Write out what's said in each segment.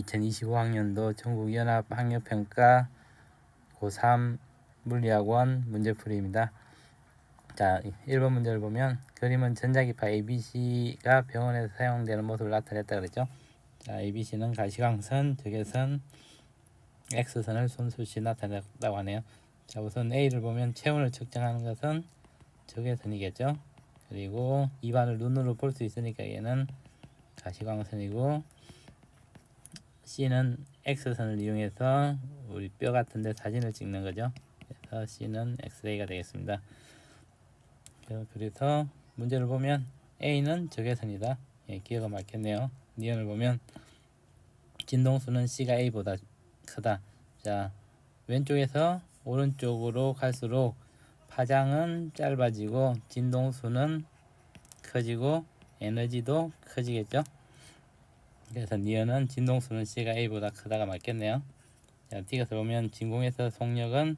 2025학년도 전국연합학력평가 고3 물리학원 문제풀이입니다. 자, 1번 문제를 보면 그림은 전자기파 ABC가 병원에서 사용되는 모습을 나타냈다 그랬죠. 자, ABC는 가시광선, 적외선, X선을 손수시 나타냈다고 하네요. 자, 우선 A를 보면 체온을 측정하는 것은 적외선이겠죠. 그리고 입안을 눈으로 볼 수 있으니까 얘는 가시광선이고, C는 X선을 이용해서 우리 뼈 같은데 사진을 찍는 거죠. 그래서 C는 엑스레이가 되겠습니다. 그래서 문제를 보면 A는 적외선이다. 예, 기억가 맞겠네요. 니은을 보면 진동수는 C가 A보다 크다. 자, 왼쪽에서 오른쪽으로 갈수록 파장은 짧아지고 진동수는 커지고 에너지도 커지겠죠. 그래서 니은은 진동수는 C가 A보다 크다가 맞겠네요. 자, D가 들어오면 진공에서 속력은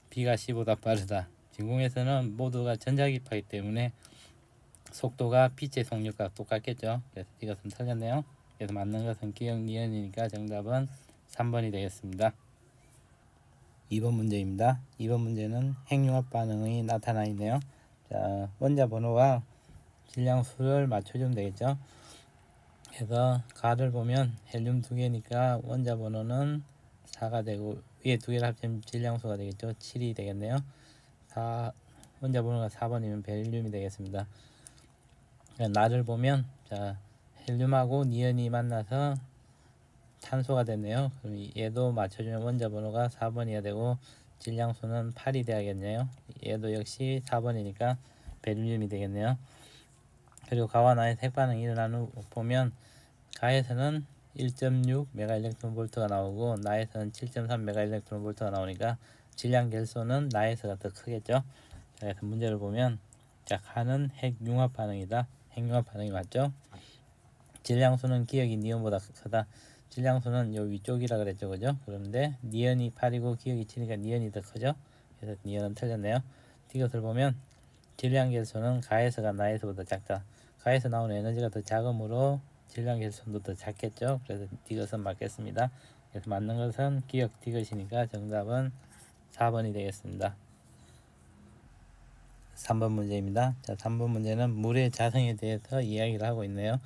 B가 C보다 빠르다. 진공에서는 모두가 전자기파이기 때문에 속도가 빛의 속력과 똑같겠죠. 그래서 이것은 틀렸네요. 그래서 맞는 것은 기억 니은이니까 정답은 3번이 되겠습니다. 2번 문제입니다. 2번 문제는 핵융합 반응이 나타나 있네요. 자, 원자 번호와 질량수를 맞춰주면 되겠죠. 그래서 가를 보면 헬륨 2개니까 원자 번호는 4가 되고 위에 2개를 합치면 질량수가 되겠죠. 7이 되겠네요. 원자 번호가 4번이면 벨륨이 되겠습니다. 나를 보면 자, 헬륨하고 니은이 만나서 탄소가 됐네요. 그럼 얘도 맞춰주면 원자 번호가 4번이어야 되고 질량수는 8이 돼야겠네요. 얘도 역시 4번이니까 벨륨이 되겠네요. 그리고 가와 나의 핵반응이 일어난 후 보면 가에서는 1.6 메가일렉트론볼트가 나오고 나에서는 7.3 메가일렉트론볼트가 나오니까 질량 결소는 나에서가 더 크겠죠. 그래서 문제를 보면 자, 가는 핵융합 반응이다. 핵융합 반응이 맞죠. 질량수는 기억이 니은보다 크다. 질량수는 요 위쪽이라 그랬죠, 그죠? 그런데 니은이 8이고 기억이 7이니까 니은이 더 크죠. 그래서 니은은 틀렸네요. 이것을 보면 질량 결소는 가에서가 나에서보다 작다. 가에서 나오는 에너지가 더 작으므로 질량 결손도 더 작겠죠. 그래서 이것은 맞겠습니다. 그래서 맞는 것은 기억 이것이니까 정답은 4번이 되겠습니다. 3번 문제입니다. 자, 3번 문제는 물의 자성에 대해서 이야기를 하고 있네요.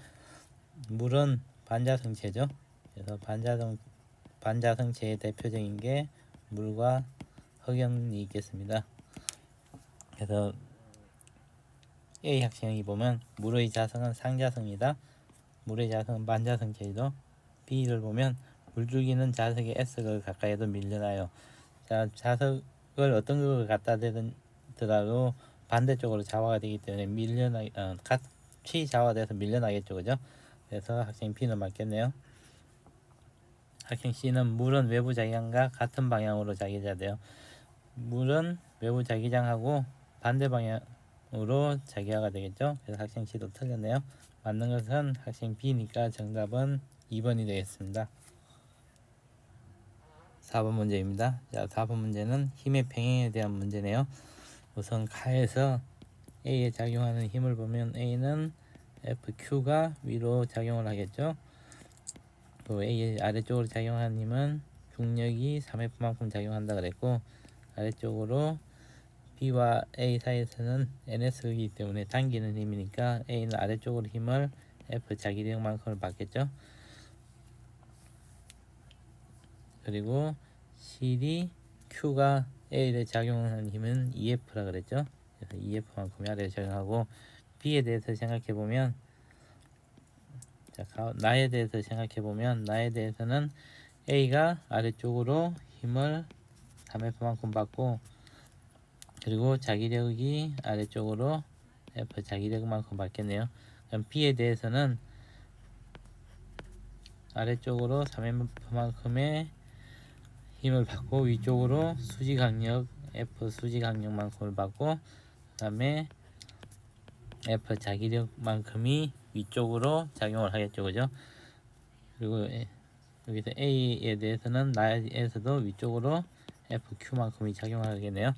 물은 반자성체죠. 그래서 반자성체의 대표적인 게 물과 흑연이 있겠습니다. 그래서 A 학생이 보면 물의 자성은 상자성이다. 물의 자성은 반자성체이죠. B를 보면 물줄기는 자석의 S극을 가까이도 밀려나요. 자, 자석을 어떤 걸 갖다 대더라도 반대쪽으로 자화가 되기 때문에 같이 자화돼서 밀려나겠죠, 그죠? 그래서 학생 B는 맞겠네요. 학생 C는 물은 외부 자기장과 같은 방향으로 자기자돼요. 물은 외부 자기장하고 반대 방향으로 자기화가 되겠죠. 그래서 학생 C도 틀렸네요. 맞는 것은 학생 B니까 정답은 2번이 되겠습니다. 4번 문제입니다. 자, 4번 문제는 힘의 평행에 대한 문제네요. 우선 가에서 A에 작용하는 힘을 보면 A는 FQ가 위로 작용을 하겠죠. 또 A의 아래쪽으로 작용하는 힘은 중력이 3F만큼 작용한다 그랬고, 아래쪽으로 B와 A 사이에서는 NS이기 때문에 당기는 힘이니까 A는 아래쪽으로 힘을 F 자기력만큼을 받겠죠. 그리고 실이 Q가 A에 작용하는 힘은 EF라 그랬죠. 그래서 EF만큼이 아래에 작용하고, B에 대해서 생각해보면 나에 대해서 생각해보면 나에 대해서는 A가 아래쪽으로 힘을 3F만큼 받고, 그리고 자기력이 아래쪽으로 F 자기력만큼 받겠네요. 그럼 B에 대해서는 아래쪽으로 3F만큼의 힘을 받고 위쪽으로 수지강력 F 수지강력만큼을 받고, 그 다음에 F 자기력만큼이 위쪽으로 작용을 하겠죠, 그죠? 그리고 여기서 A에 대해서는 나에서도 위쪽으로 FQ만큼이 작용하겠네요.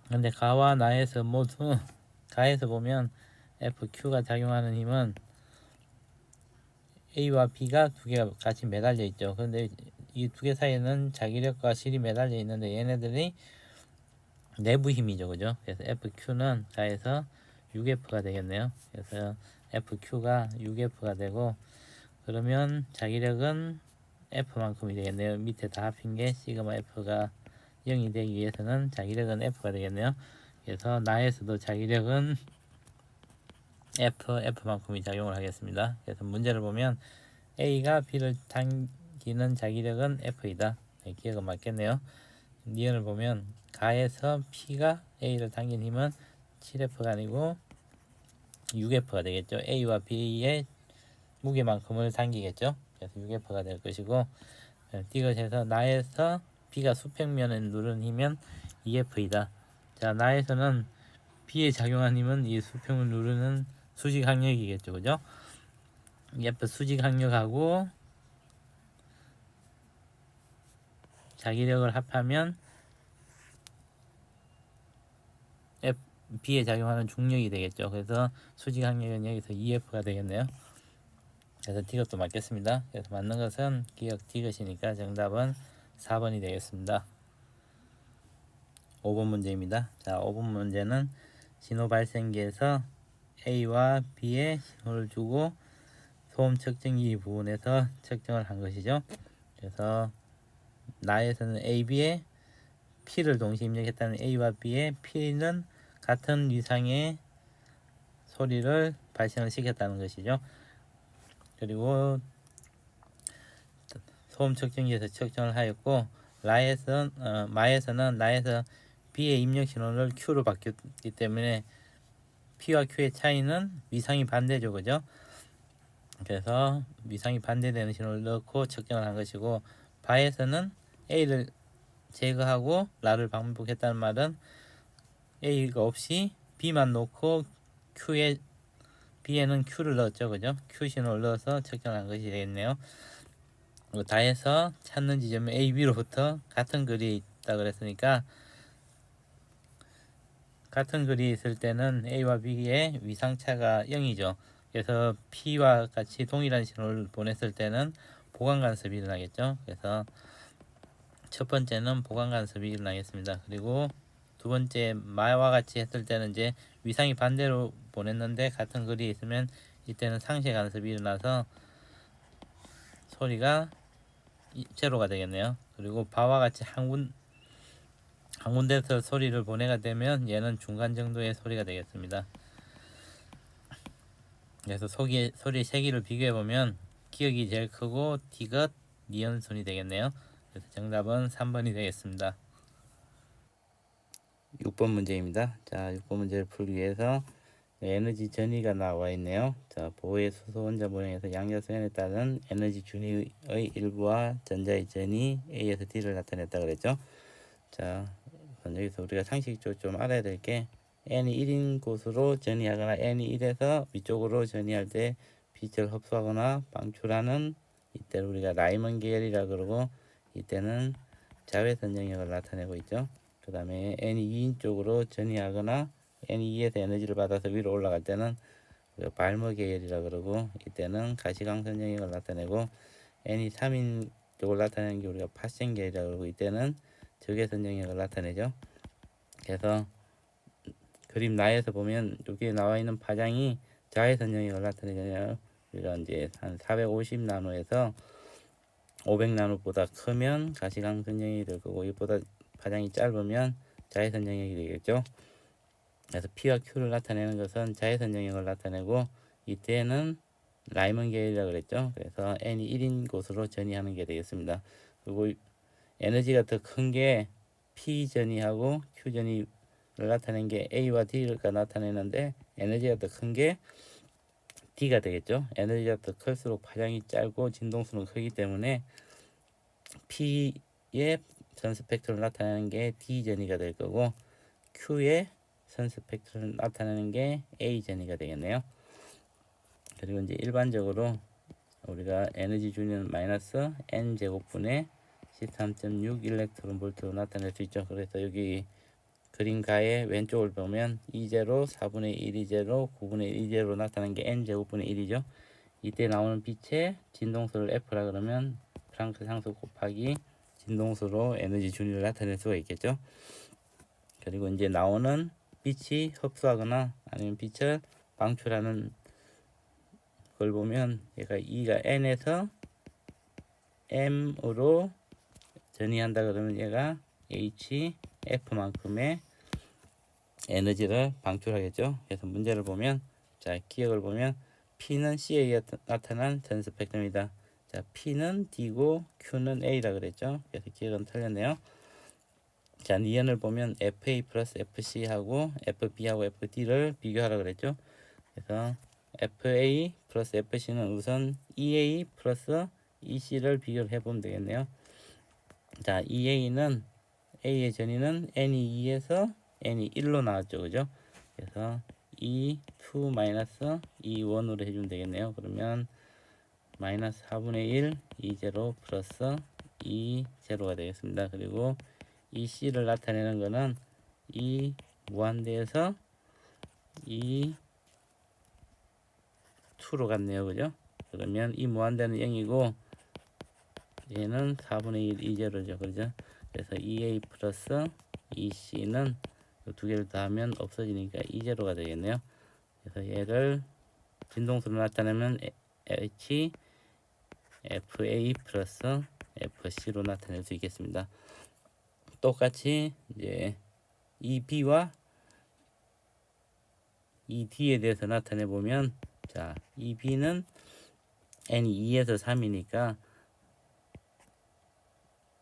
근데 가와 나에서 모두 가에서 보면 FQ가 작용하는 힘은 A와 B가 두 개가 같이 매달려 있죠. 그런데 이 두 개 사이에는 자기력과 실이 매달려 있는데 얘네들이 내부 힘이죠, 그죠? 그래서 FQ는 가에서 6F가 되겠네요. 그래서 FQ가 6F가 되고, 그러면 자기력은 F만큼이 되겠네요. 밑에 다 합힌 게 시그마 F가 0이 되기 위해서는 자기력은 F가 되겠네요. 그래서 나에서도 자기력은 F만큼이 작용을 하겠습니다. 그래서 문제를 보면 A가 B를 당기는 자기력은 F이다. 네, 기억은 맞겠네요. 니은을 보면 가에서 P가 A를 당긴 힘은 7F가 아니고 6F가 되겠죠. A와 B의 무게만큼을 당기겠죠. 그래서 6F가 될 것이고, 디귿에서 나에서 B가 수평면에 누른 힘은 2F이다. 자, 나에서는 B에 작용한 힘은 이 수평을 누르는 수직 항력이겠죠, 그죠? F 수직 항력하고 자기력을 합하면 B에 작용하는 중력이 되겠죠. 그래서 수직 항력은 여기서 EF가 되겠네요. 그래서 디귿도 맞겠습니다. 그래서 맞는 것은 기억 디귿이니까 정답은 4번이 되겠습니다. 5번 문제입니다. 자, 5번 문제는 신호 발생기에서 A와 B에 신호를 주고 소음 측정기 부분에서 측정을 한 것이죠. 그래서 나에서는 A, B에 P를 동시에 입력했다는 A와 B의 P는 같은 위상의 소리를 발생을 시켰다는 것이죠. 그리고 소음 측정기에서 측정을 하였고, 마에서는 나에서 B의 입력 신호를 Q로 바뀌었기 때문에 P와 Q의 차이는 위상이 반대죠, 그죠? 그래서 위상이 반대되는 신호를 넣고 측정을 한 것이고, 바에서는 A를 제거하고 라를 반복했다는 말은 A가 없이 B만 놓고 B에는 Q를 넣었죠, 그죠? Q 신호를 넣어서 측정한 것이 되겠네요. 다해서 찾는 지점이 A, B로부터 같은 거리에 있다 그랬으니까, 같은 거리에 있을 때는 A와 B의 위상차가 0이죠. 그래서 P와 같이 동일한 신호를 보냈을 때는 보강 간섭이 일어나겠죠. 그래서 첫 번째는 보강 간섭이 일어나겠습니다. 그리고 두 번째 마와 같이 했을 때는 이제 위상이 반대로 보냈는데 같은 거리에 있으면 이때는 상쇄 간섭이 일어나서 소리가 제로가 되겠네요. 그리고 바와 같이 한 군데서 소리를 보내가 되면 얘는 중간 정도의 소리가 되겠습니다. 그래서 소리의 세기를 비교해 보면 기역이 제일 크고 디귿, 니은 순이 되겠네요. 그래서 정답은 3번이 되겠습니다. 6번 문제입니다. 자, 6번 문제를 풀기 위해서 에너지 전위가 나와 있네요. 자, 보호의 수소 원자 모형에서 양자수연에 따른 에너지 준위의 일부와 전자의 전위 A에서 D를 나타냈다 그랬죠. 자, 여기서 우리가 상식적으로 좀 알아야 될 게, n이 1인 곳으로 전이하거나 n이 1에서 위쪽으로 전이할 때 빛을 흡수하거나 방출하는, 이때를 우리가 라이먼 계열이라 그러고, 이때는 자외선 영역을 나타내고 있죠. 그 다음에 n이 2인 쪽으로 전이하거나 n이 2에서 에너지를 받아서 위로 올라갈 때는 발머 계열이라 그러고, 이때는 가시광선 영역을 나타내고, n이 3인 쪽을 나타내는 게 우리가 파생 계열이라 그러고, 이때는 적외선 영역을 나타내죠. 그래서 그림 나에서 보면 여기에 나와 있는 파장이 자외선 영역을 나타내잖아요. 우리가 이제 한 450나노에서 500나노보다 크면 가시광선 영역이 될 거고, 이보다 파장이 짧으면 자외선 영역이 되겠죠. 그래서 P와 Q를 나타내는 것은 자외선 영역을 나타내고, 이때는 라이먼 계열이라고 그랬죠. 그래서 n이 1인 곳으로 전이하는 게 되겠습니다. 그리고 에너지가 더 큰 게 P 전이하고 Q 전이를 나타낸 게 A와 D가 나타내는데, 에너지가 더 큰 게 D가 되겠죠. 에너지가 더 클수록 파장이 짧고 진동수는 크기 때문에 P의 선 스펙트럼을 나타내는 게 D 전이가 될 거고, Q의 선 스펙트럼을 나타내는 게 A 전이가 되겠네요. 그리고 이제 일반적으로 우리가 에너지 준위는 마이너스 n 제곱분의 13.6 일렉트론 볼트로 나타낼 수 있죠. 그래서 여기 그림 가의 왼쪽을 보면 2제로, 4분의 1 2제로, 9분의 1 2제로 나타난 게 n 제곱분의 1이죠. 이때 나오는 빛의 진동수를 F라 그러면 플랑크 상수 곱하기 진동수로 에너지 준위를 나타낼 수가 있겠죠. 그리고 이제 나오는 빛이 흡수하거나 아니면 빛을 방출하는 걸 보면 얘가 E가 N에서 M으로 전이한다 그러면 얘가 HF만큼의 에너지를 방출하겠죠. 그래서 문제를 보면, 자, 기억을 보면 P는 C에 의해 나타난 전 스펙트럼이다. 자, P는 D고 Q는 A라 그랬죠. 그래서 기억은 틀렸네요. 자, 니은을 보면 FA 플러스 FC하고 FB하고 FD를 비교하라 그랬죠. 그래서 FA 플러스 FC는 우선 EA 플러스 EC를 비교를 해보면 되겠네요. 자, EA는 A의 전위는 N이 2에서 N이 1로 나왔죠. 그죠? 그래서 E2 마이너스 E1으로 해주면 되겠네요. 그러면 마이너스 4분의 1 E0 플러스 E0가 되겠습니다. 그리고 이 C를 나타내는 거는 이 무한대에서 이 2로 갔네요. 그죠? 그러면 이 무한대는 0이고 얘는 4분의 1 E0죠. 그죠? 그래서 EA 플러스 EC는 두 개를 더하면 없어지니까 E0가 되겠네요. 그래서 얘를 진동수로 나타내면 H FA 플러스 FC로 나타낼 수 있겠습니다. 똑같이 이제 EB와 ED에 대해서 나타내 보면, 자, EB는 N이 2에서 3이니까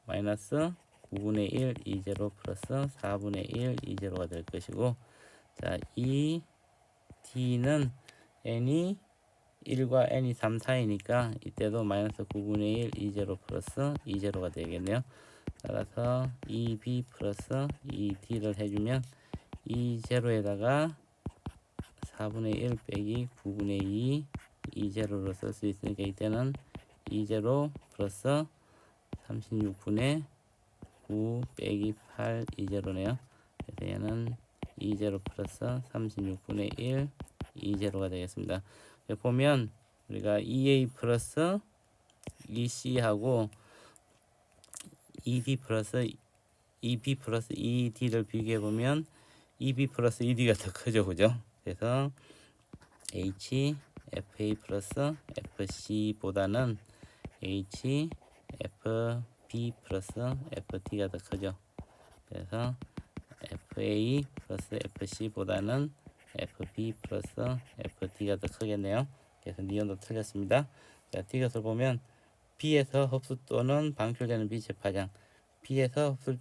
마이너스 9분의 1 E0 플러스 4분의 1 E0가 될 것이고, 자, ED는 N이 1과 N이 3 사이니까 이때도 마이너스 9분의 1 E0 플러스 E0가 되겠네요. 따라서 EB 플러스 ED를 해주면 E0에다가 4분의 1 빼기 9분의 2 E0로 쓸 수 있으니까 이때는 E0 플러스 36분의 9 빼기 8 E0네요. 그래서 얘는 E0 플러스 36분의 1 E0가 되겠습니다. 보면 우리가 EA 플러스 EC하고 ED 플러스 EB 플러스 ED를 비교해 보면 EB 플러스 ED가 더 크죠. 그죠? 그래서 HFA 플러스 FC보다는 HFB 플러스 FD가 더 크죠. 그래서 FA 플러스 FC보다는 FB 플러스 FD가 더 크겠네요. 그래서 니온도 틀렸습니다. 자, 디귿을 보면 B에서 흡수 또는 방출되는 빛의 파장, B에서 흡수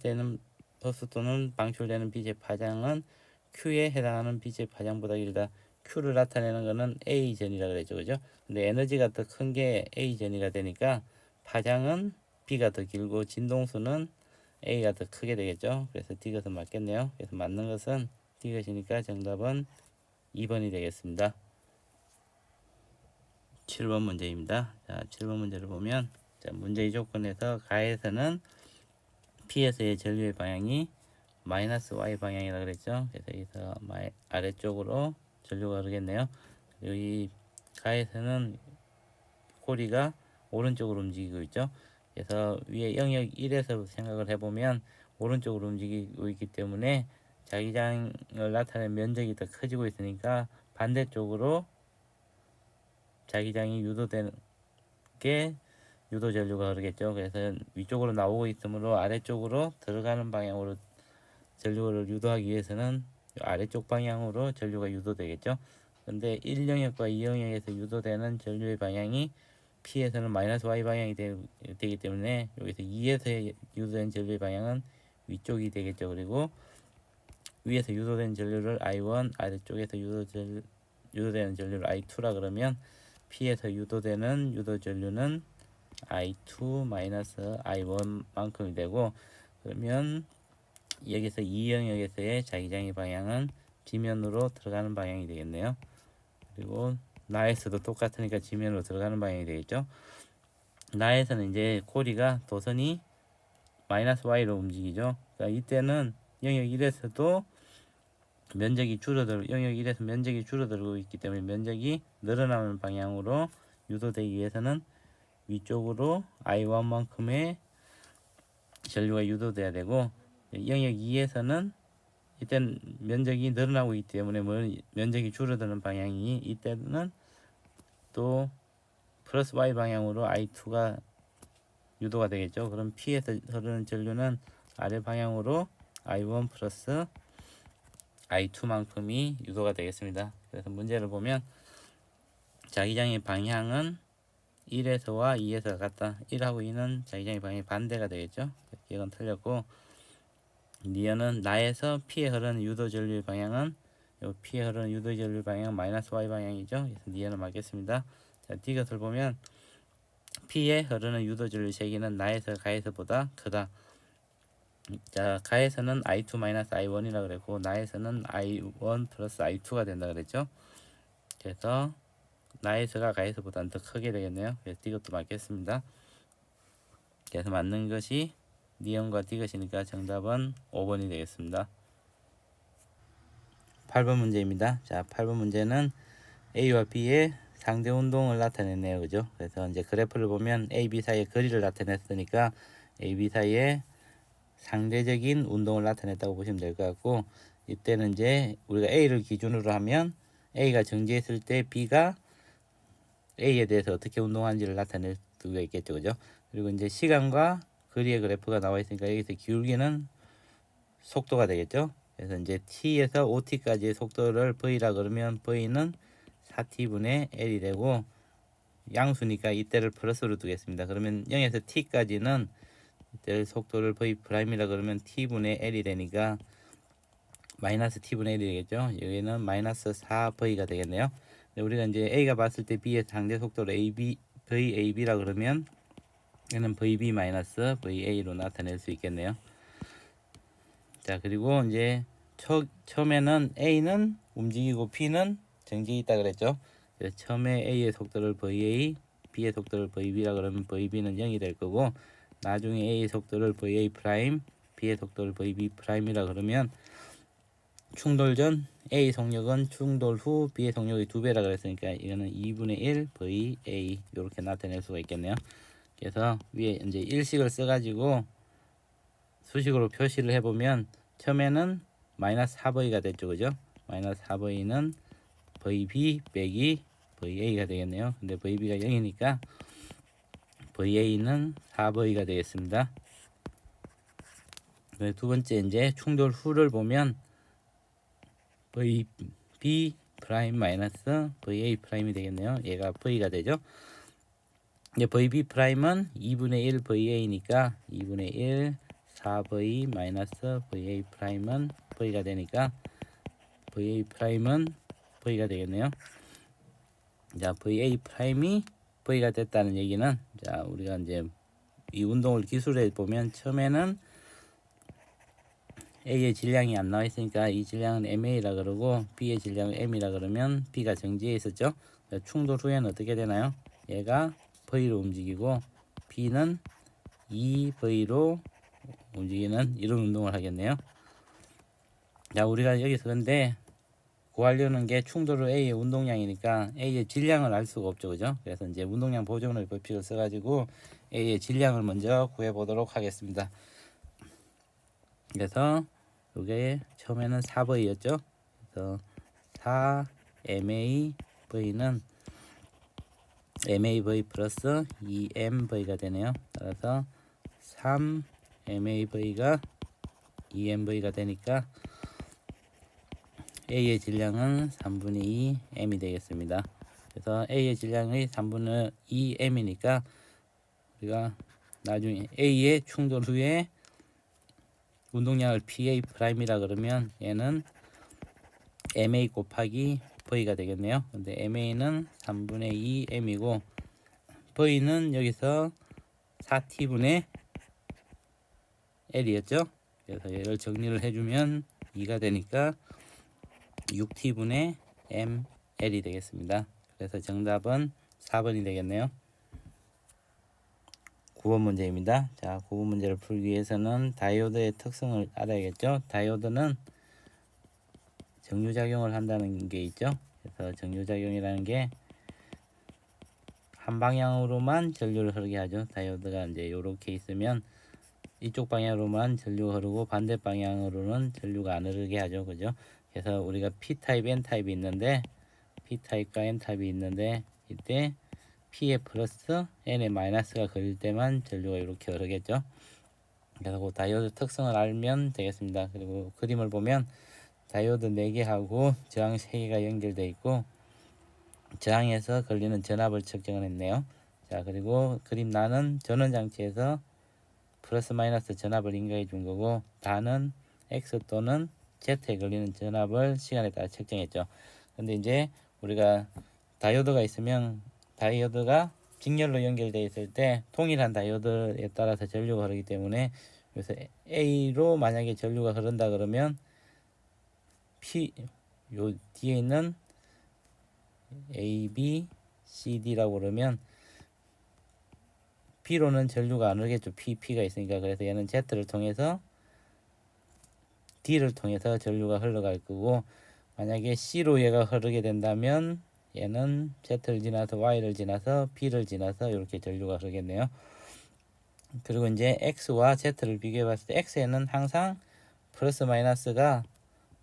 또는 방출되는 빛의 파장은 Q에 해당하는 빛의 파장보다 길다. Q를 나타내는 것은 A 전이라 그랬죠. 그죠? 근데 에너지가 더 큰 게 A 전이가 되니까 파장은 B가 더 길고 진동수는 A가 더 크게 되겠죠. 그래서 디귿은 맞겠네요. 그래서 맞는 것은 디귿이니까 정답은 2번이 되겠습니다. 7번 문제입니다. 자, 7번 문제를 보면, 자, 문제의 조건에서 가에서는 P에서의 전류의 방향이 마이너스 Y 방향이라 그랬죠. 그래서 여기서 아래쪽으로 전류가 흐르겠네요. 그리고 이 가에서는 코리가 오른쪽으로 움직이고 있죠. 그래서 위에 영역 1에서 생각을 해보면 오른쪽으로 움직이고 있기 때문에 자기장을 나타내는 면적이 더 커지고 있으니까 반대쪽으로 자기장이 유도되는 게 유도 전류가 흐르겠죠. 그래서 위쪽으로 나오고 있으므로 아래쪽으로 들어가는 방향으로 전류를 유도하기 위해서는 아래쪽 방향으로 전류가 유도되겠죠. 근데 1영역과 2영역에서 유도되는 전류의 방향이 P에서는 마이너스 Y 방향이 되기 때문에 여기서 2에서 유도된 전류의 방향은 위쪽이 되겠죠. 그리고 위에서 유도된 전류를 I1, 아래쪽에서 유도되는 전류를 I2라 그러면 P에서 유도되는 유도 전류는 I2 마이너스 I1만큼이 되고, 그러면 여기서 2영역에서의 자기장의 방향은 지면으로 들어가는 방향이 되겠네요. 그리고 나에서도 똑같으니까 지면으로 들어가는 방향이 되겠죠. 나에서는 이제 코리가 도선이 마이너스 Y로 움직이죠. 그러니까 이때는 영역 1에서도 영역 1에서 면적이 줄어들고 있기 때문에 면적이 늘어나는 방향으로 유도되기 위해서는 위쪽으로 I1만큼의 전류가 유도돼야 되고, 영역 2에서는 이때는 면적이 늘어나고 있기 때문에 면적이 줄어드는 방향이, 이때는 또 플러스 Y 방향으로 I2가 유도가 되겠죠. 그럼 P에서 흐르는 전류는 아래 방향으로 I1 플러스 I2만큼이 유도가 되겠습니다. 그래서 문제를 보면 자기장의 방향은 1에서와 2에서가 같다. 1하고 2는 자기장의 방향이 반대가 되겠죠. 이건 틀렸고, 니은은 나에서 P에 흐르는 유도 전류의 방향은, P에 흐르는 유도 전류 방향은 마이너스 Y 방향이죠. 그래서 니은을 맞겠습니다. 자, D것을 보면 P에 흐르는 유도 전류 세기는 나에서 가에서보다 크다. 자, 가에서는 I2 마이너스 I1이라 그랬고, 나에서는 I1 플러스 I2가 된다 그랬죠. 그래서 나에서가 가에서보다는 더 크게 되겠네요. 그래서 이것도 맞겠습니다. 그래서 맞는 것이 니은과 D것이니까 정답은 5번이 되겠습니다. 8번 문제입니다. 자, 8번 문제는 A와 B의 상대 운동을 나타내네요. 그죠? 그래서 이제 그래프를 보면 A, B 사이의 거리를 나타냈으니까 A, B 사이의 상대적인 운동을 나타냈다고 보시면 될 것 같고, 이때는 이제 우리가 A를 기준으로 하면 A가 정지했을 때 B가 A에 대해서 어떻게 운동하는지를 나타낼 수가 있겠죠. 그죠? 그리고 이제 시간과 거리의 그래프가 나와 있으니까 여기서 기울기는 속도가 되겠죠. 그래서 이제 T에서 OT까지의 속도를 V라 그러면 V는 4T분의 L이 되고, 양수니까 이때를 플러스로 두겠습니다. 그러면 0에서 T까지는 이때 속도를 V 프라임이라 그러면 T분의 L이 되니까 마이너스 T분의 L이 되겠죠. 여기는 마이너스 4V가 되겠네요. 우리가 이제 A가 봤을 때 B의 상대 속도를 VAB라 그러면 얘는 VB 마이너스 VA로 나타낼 수 있겠네요. 자, 그리고 이제 처음에는 A는 움직이고 B는 정지해 있다 그랬죠. 그래서 처음에 A의 속도를 VA, B의 속도를 VB라 그러면 VB는 0이 될 거고, 나중에 A의 속도를 VA 프라임, B의 속도를 VB 프라임이라 그러면 충돌 전 A 속력은 충돌 후 B의 속력의 2배라 그랬으니까 이거는 2분의 1 VA 이렇게 나타낼 수가 있겠네요. 그래서 위에 이제 일식을 써가지고 수식으로 표시를 해보면 처음에는 마이너스 4V가 됐죠. 그죠? 마이너스 4V는 VB 빼기 VA가 되겠네요. 근데 VB가 0이니까 VA는 4V가 되겠습니다. 두 번째 이제 충돌 후를 보면 VB 프라임 마이너스 VA 프라임이 되겠네요. 얘가 V가 되죠. 이제 VB 프라임은 2분의 1 VA니까 2분의 1 4V 마이너스 VA 프라임은 V가 되니까 VA 프라임은 V가 되겠네요. 자, VA 프라임이 V가 됐다는 얘기는, 자, 우리가 이제 이 운동을 기술해 보면 처음에는 A의 질량이 안 나와 있으니까 이 질량은 MA라 그러고 B의 질량은 M이라 그러면 B가 정지해 있었죠. 충돌 후에는 어떻게 되나요? 얘가 V로 움직이고 B는 2V로 움직이는 이런 운동을 하겠네요. 자, 우리가 여기서 근데 구하려는 게 충돌 후 A의 운동량이니까 A의 질량을 알 수가 없죠. 그죠? 그래서 이제 운동량 보존의 법칙을 써가지고 A의 질량을 먼저 구해 보도록 하겠습니다. 그래서 이게 처음에는 4V였죠. 그래서 4MAV는 MAV 플러스 2MV가 되네요. 따라서 3MAV가 2MV가 되니까 A의 질량은 3분의 2 M이 되겠습니다. 그래서 A의 질량이 3분의 2 M이니까 우리가 나중에 A의 충돌 후에 운동량을 PA 프라임이라 그러면 얘는 MA 곱하기 V가 되겠네요. 근데 MA는 3분의 2 M이고 V는 여기서 4T분의 L이었죠. 그래서 얘를 정리를 해주면 2가 되니까 6T분의 ML이 되겠습니다. 그래서 정답은 4번이 되겠네요. 9번 문제입니다. 자, 9번 문제를 풀기 위해서는 다이오드의 특성을 알아야겠죠. 다이오드는 정류작용을 한다는 게 있죠. 그래서 정류작용이라는 게 한 방향으로만 전류를 흐르게 하죠. 다이오드가 이제 요렇게 있으면 이쪽 방향으로만 전류가 흐르고 반대 방향으로는 전류가 안 흐르게 하죠. 그죠? 그래서 우리가 P타입, N타입이 있는데 P타입과 N타입이 있는데 이때 P에 플러스 N에 마이너스가 걸릴 때만 전류가 이렇게 흐르겠죠. 그래서 그 다이오드 특성을 알면 되겠습니다. 그리고 그림을 보면 다이오드 4개하고 저항 3개가 연결되어 있고 저항에서 걸리는 전압을 측정을 했네요. 자, 그리고 그림 나는 전원 장치에서 플러스 마이너스 전압을 인가해 준 거고 다는 X 또는 Z에 걸리는 전압을 시간에 따라 측정했죠. 근데 이제 우리가 다이오드가 있으면 다이오드가 직렬로 연결되어 있을 때 동일한 다이오드에 따라서 전류가 흐르기 때문에 그래서 A로 만약에 전류가 흐른다 그러면 P 요 뒤에 있는 A, B, C, D라고 그러면 B로는 전류가 안 흐르겠죠. P가 있으니까. 그래서 얘는 Z를 통해서 D를 통해서 전류가 흘러갈 거고 만약에 C로 얘가 흐르게 된다면 얘는 Z를 지나서 Y를 지나서 B를 지나서 이렇게 전류가 흐르겠네요. 그리고 이제 X와 Z를 비교해 봤을 때 X에는 항상 플러스 마이너스가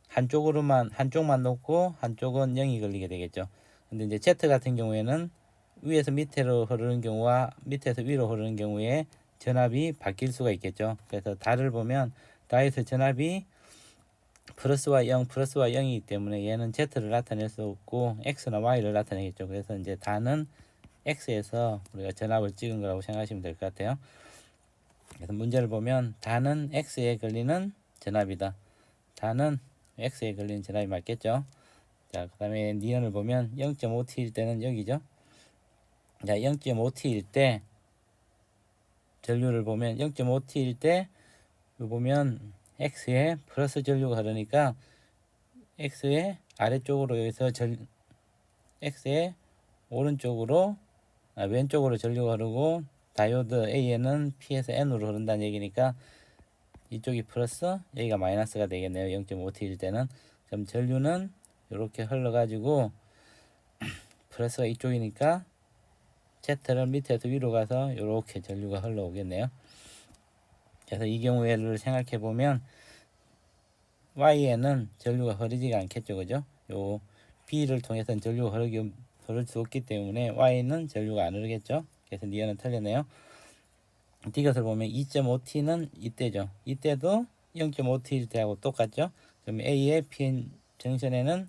한쪽만 놓고 한쪽은 0이 걸리게 되겠죠. 근데 이제 Z 같은 경우에는 위에서 밑으로 흐르는 경우와 밑에서 위로 흐르는 경우에 전압이 바뀔 수가 있겠죠. 그래서 다를 보면 다에서 전압이 플러스와 0, 플러스와 0이기 때문에 얘는 Z를 나타낼 수 없고 X나 Y를 나타내겠죠. 그래서 이제 다는 X에서 우리가 전압을 찍은 거라고 생각하시면 될 것 같아요. 그래서 문제를 보면 다는 X에 걸리는 전압이다. 다는 X에 걸리는 전압이 맞겠죠. 자, 그 다음에 니은을 보면 0.5T일 때는 여기죠. 자, 0.5T일 때 전류를 보면 0.5T일 때 보면 X에 플러스 전류가 흐르니까 X의 아래쪽으로 여기서 X의 오른쪽으로 왼쪽으로 전류가 흐르고 다이오드 A에는 P에서 N으로 흐른다는 얘기니까 이쪽이 플러스 여기가 마이너스가 되겠네요. 0.5T일 때는 그럼 전류는 이렇게 흘러가지고 플러스가 이쪽이니까 Z를 밑에서 위로 가서 이렇게 전류가 흘러오겠네요. 그래서 이 경우에를 생각해 보면 Y에는 전류가 흐르지가 않겠죠, 그죠? 요 B를 통해서는 전류가 흐를 수 없기 때문에 Y는 전류가 안 흐르겠죠. 그래서 니은은 틀렸네요. D것을 보면 2.5T는 이때죠. 이때도 0.5T일 때하고 똑같죠. 그럼 A의 PN 정션에는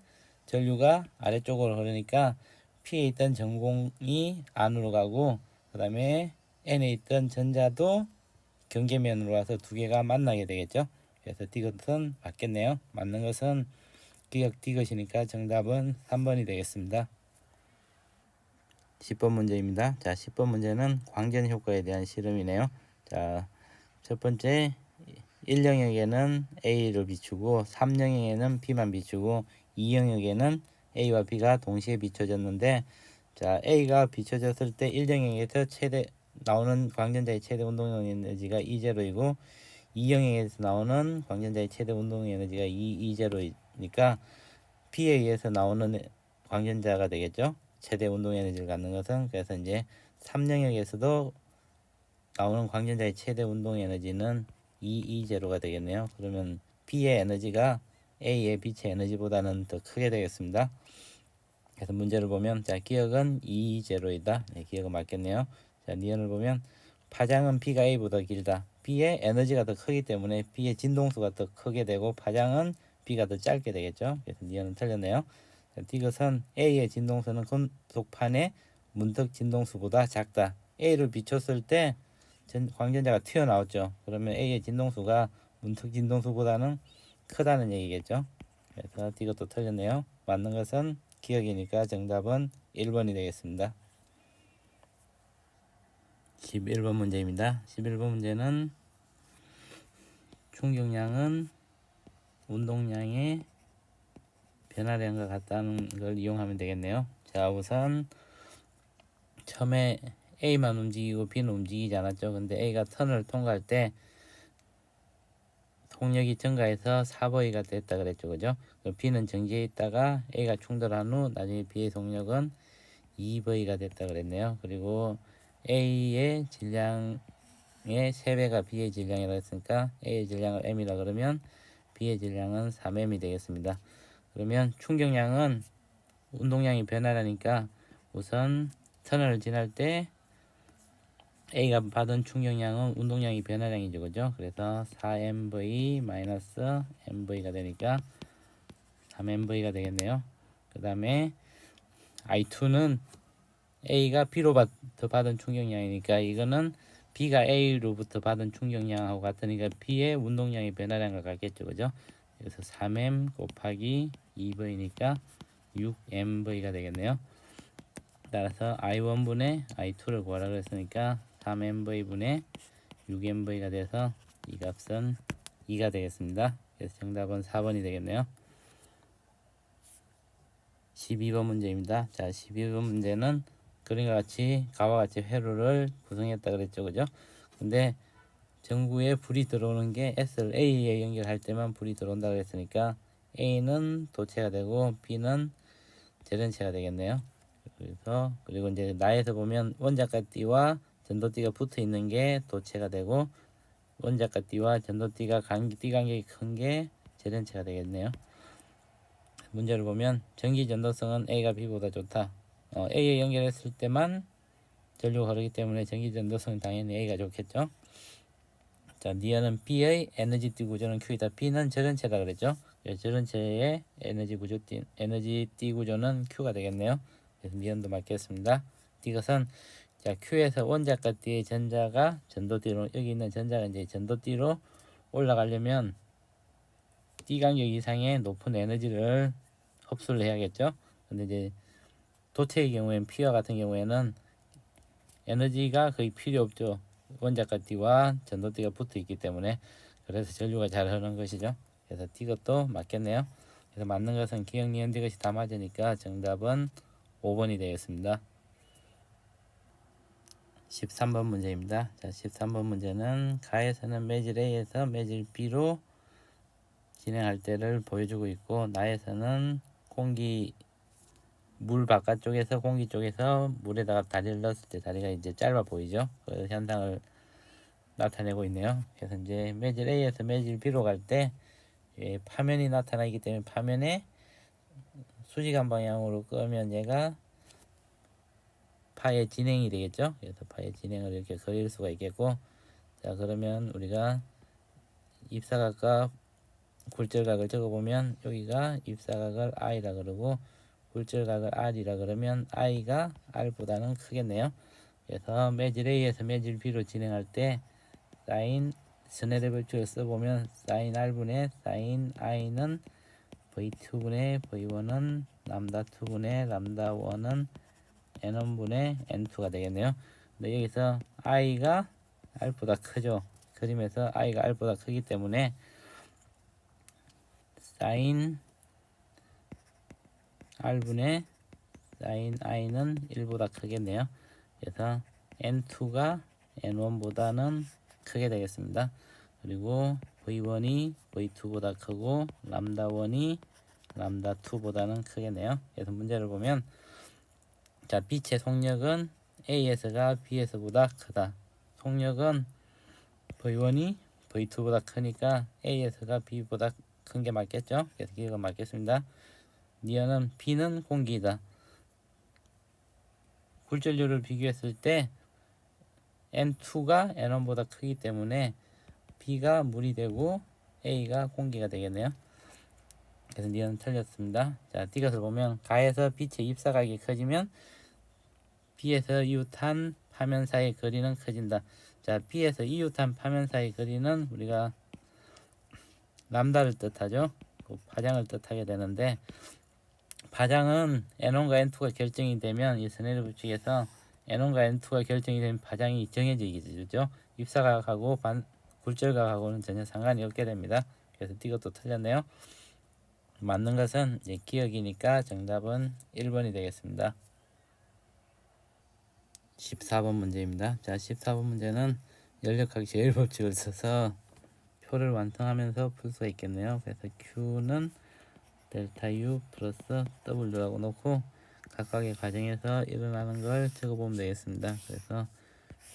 전류가 아래쪽으로 흐르니까 P에 있던 전공이 안으로 가고 그 다음에 N에 있던 전자도 경계면으로 와서 두 개가 만나게 되겠죠. 그래서 D것은 맞겠네요. 맞는 것은 기억 D것이니까 정답은 3번이 되겠습니다. 10번 문제입니다. 자, 10번 문제는 광전 효과에 대한 실험이네요. 자, 첫 번째 1영역에는 A를 비추고 3영역에는 B만 비추고 2영역에는 A와 B가 동시에 비춰졌는데 자, A가 비춰졌을 때 1영역에서 최대 나오는 광전자의 최대 운동 에너지가 E0이고 2영역에서 나오는 광전자의 최대 운동 에너지가 E0이니까 B에 의해서 나오는 광전자가 되겠죠. 최대 운동 에너지를 갖는 것은 그래서 이제 3영역에서도 나오는 광전자의 최대 운동 에너지는 E0가 되겠네요. 그러면 B의 에너지가 A의 빛의 에너지보다는 더 크게 되겠습니다. 그래서 문제를 보면 자, 기억은 E0이다. 네, 기억은 맞겠네요. 자, 니은을 보면 파장은 B가 A보다 길다. B의 에너지가 더 크기 때문에 B의 진동수가 더 크게 되고 파장은 B가 더 짧게 되겠죠. 그래서 니은은 틀렸네요. D것은 A의 진동수는 금속판의 문턱 진동수보다 작다. A를 비췄을 때 광전자가 튀어나왔죠. 그러면 A의 진동수가 문턱 진동수보다는 크다는 얘기겠죠. 그래서 D것도 틀렸네요. 맞는 것은 기억이니까 정답은 1번이 되겠습니다. 11번 문제입니다. 11번 문제는 충격량은 운동량의 변화량과 같다는 걸 이용하면 되겠네요. 자, 우선 처음에 A만 움직이고 B는 움직이지 않았죠. 근데 A가 턴을 통과할 때 속력이 증가해서 4버이가 됐다 그랬죠. 그죠? B는 정지해 있다가 A가 충돌한 후 나중에 B의 속력은 2V가 됐다 그랬네요. 그리고 A의 질량의 3배가 B의 질량이라고 했으니까 A의 질량을 M이라 그러면 B의 질량은 3M이 되겠습니다. 그러면 충격량은 운동량이 변화라니까 우선 터널을 지날 때 A가 받은 충격량은 운동량이 변화량이죠, 그죠? 그래서 4mv 마이너스 mv가 되니까 3mv가 되겠네요. 그 다음에 I2는 A가 B로부터 받은 충격량이니까 이거는 B가 A로부터 받은 충격량하고 같으니까 B의 운동량의 변화량과 같겠죠, 그죠? 그래서 3m 곱하기 2v니까 6mv가 되겠네요. 따라서 I1분의 I2를 구하라 그랬으니까 3mv분의 6mv가 돼서 이 값은 2가 되겠습니다. 그래서 정답은 4번이 되겠네요. 12번 문제입니다. 자, 12번 문제는 그림과 같이 가와 같이 회로를 구성했다 그랬죠, 그죠? 근데 전구에 불이 들어오는 게 S를 A에 연결할 때만 불이 들어온다 그랬으니까 A는 도체가 되고 B는 제전체가 되겠네요. 그래서 그리고 이제 나에서 보면 원자가 띠와 전도띠가 붙어 있는 게 도체가 되고 원자가 띠와 전도띠가 띠 간격이 큰 게 제전체가 되겠네요. 문제를 보면 전기 전도성은 A가 B보다 좋다. A에 연결했을 때만 전류가 흐르기 때문에 전기 전도성은 당연히 A가 좋겠죠. 자, 니은은 B의 에너지띠 구조는 Q이다. B는 전원체다 그랬죠. 전원체의 에너지띠 구조는 Q가 되겠네요. 그래서 니은도 맞겠습니다. 이것은 자, Q에서 원자과 띠의 전자가 전도띠로 여기 있는 전자가 이제 전도띠로 올라가려면 띠 간격 이상의 높은 에너지를 흡수를 해야겠죠. 근데 이제 도체의 경우에는 P와 같은 경우에는 에너지가 거의 필요 없죠. 원자과 띠와 전도띠가 붙어 있기 때문에 그래서 전류가 잘 흐르는 것이죠. 그래서 이것도 맞겠네요. 그래서 맞는 것은 기억, 니은, 이것이 다 맞으니까 정답은 5번이 되겠습니다. 13번 문제입니다. 자, 13번 문제는 가에서는 매질 A에서 매질 B로 진행할 때를 보여주고 있고 나에서는 물 바깥쪽에서 공기 쪽에서 물에다가 다리를 넣었을 때 다리가 이제 짧아 보이죠. 그 현상을 나타내고 있네요. 그래서 이제 매질 A에서 매질 B로 갈 때 파면이 나타나기 때문에 파면에 수직한 방향으로 끄면 얘가 파의 진행이 되겠죠. 그래서 파의 진행을 이렇게 그릴 수가 있겠고, 자 그러면 우리가 입사각과 굴절각을 적어보면 여기가 입사각을 I라 그러고 굴절각을 R이라 그러면 I가 R보다는 크겠네요. 그래서 매질 A에서 매질 B로 진행할 때 사인 스네드 법칙을 써보면 사인 R분의 사인 I는 V2분의 V1은 람다2분의 람다1은 N1분의 N2가 되겠네요. 근데 여기서 I가 R보다 크죠. 그림에서 I가 R보다 크기 때문에 사인 R분의 사인 I는 1보다 크겠네요. 그래서 N2가 N1보다는 크게 되겠습니다. 그리고 V1이 V2보다 크고 람다1이 람다2보다는 크겠네요. 그래서 문제를 보면 자, 빛의 속력은 A에서가 B에서보다 크다. 속력은 V1이 V2보다 크니까 A에서가 B보다 큰 게 맞겠죠? 그래서 이거 맞겠습니다. 니은은 B는 공기이다. 굴절률을 비교했을 때 N2가 N1보다 크기 때문에 B가 물이 되고 A가 공기가 되겠네요. 그래서 니은 틀렸습니다. 자, 이것을 보면 가에서 빛의 입사각이 커지면 B에서 이웃한 파면 사이의 거리는 커진다. 자, B에서 이웃한 파면 사이의 거리는 우리가 람다를 뜻하죠. 그 파장을 뜻하게 되는데 파장은 N1과 N2가 결정이 되면 이 스네일 법칙에서 N1과 N2가 결정이 되면 파장이 정해지게 되죠. 입사각하고 굴절각하고는 전혀 상관이 없게 됩니다. 그래서 이것도 틀렸네요. 맞는 것은 이제 기억이니까 정답은 1번이 되겠습니다. 14번 문제입니다. 자, 14번 문제는 연력학 제일법칙을 써서 표를 완성하면서 풀 수가 있겠네요. 그래서 Q는 델타 U 플러스 W라고 놓고 각각의 과정에서 일어나는 걸 적어보면 되겠습니다. 그래서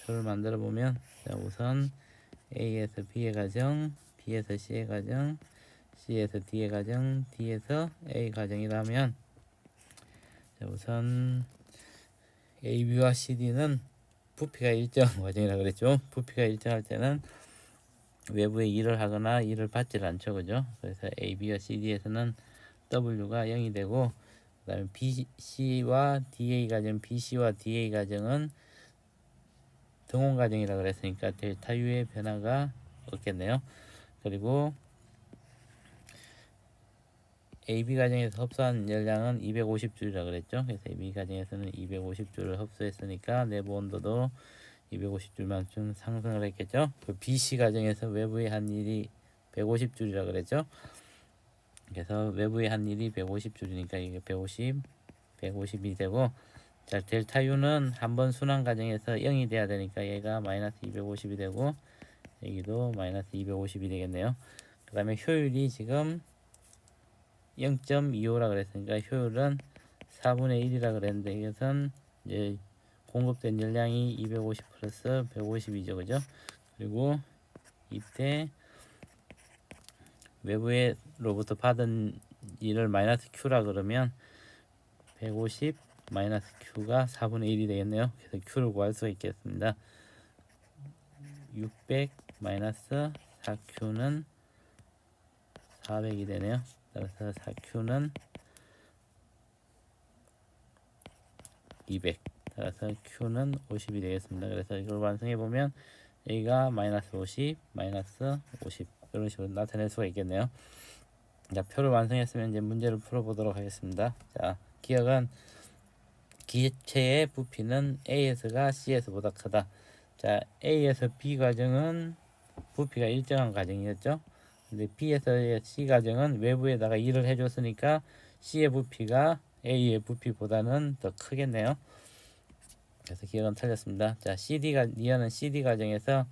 표를 만들어 보면 자, 우선 A에서 B의 과정, B에서 C의 과정, C에서 D의 과정, D에서 A 과정이라면 자, 우선 A, B와 C, D는 부피가 일정한 과정이라 그랬죠. 부피가 일정할 때는 외부에 일을 하거나 일을 받질 않죠, 그죠? 그래서 A, B와 C, D에서는 W가 0이 되고, 그 다음에 B, C와 DA 과정, BC와 DA 과정은 등온 과정이라 그랬으니까 델타 U의 변화가 없겠네요. 그리고 AB 과정에서 흡수한 열량은 250줄이라 그랬죠. 그래서 AB 과정에서는 250줄을 흡수했으니까 내부 온도도 250줄만큼 상승을 했겠죠. 그 BC 과정에서 외부에 한 일이 150줄이라 그랬죠. 그래서 외부에 한 일이 150줄이니까 이게 150이 되고, 자, 델타 U는 한번 순환 과정에서 0이 돼야 되니까 얘가 마이너스 250이 되고, 여기도 마이너스 250이 되겠네요. 그 다음에 효율이 지금 0.25라 그랬으니까 효율은 4분의 1이라 그랬는데, 이것은 이제 공급된 열량이 250 플러스 150이죠, 그죠? 그리고 이때 외부로부터 받은 일을 마이너스 Q라 그러면 150 마이너스 Q가 4분의 1이 되겠네요. 그래서 Q를 구할 수가 있겠습니다. 600 마이너스 4Q는 400이 되네요. 따라서 4Q는 200. 따라서 Q는 50이 되겠습니다. 그래서 이걸 완성해 보면 여기가 마이너스 50, 마이너스 50 이런 식으로 나타낼 수가 있겠네요. 자, 표를 완성했으면 이제 문제를 풀어보도록 하겠습니다. 자, 기억은 기체의 부피는 A에서가 C에서보다 크다. 자, A에서 B 과정은 부피가 일정한 과정이었죠. 근데 B에서의 C 과정은 외부에다가 일을 해줬으니까 C의 부피가 A의 부피보다는 더 크겠네요. 그래서 기억은 틀렸습니다. 자, 니어는 CD 과정에서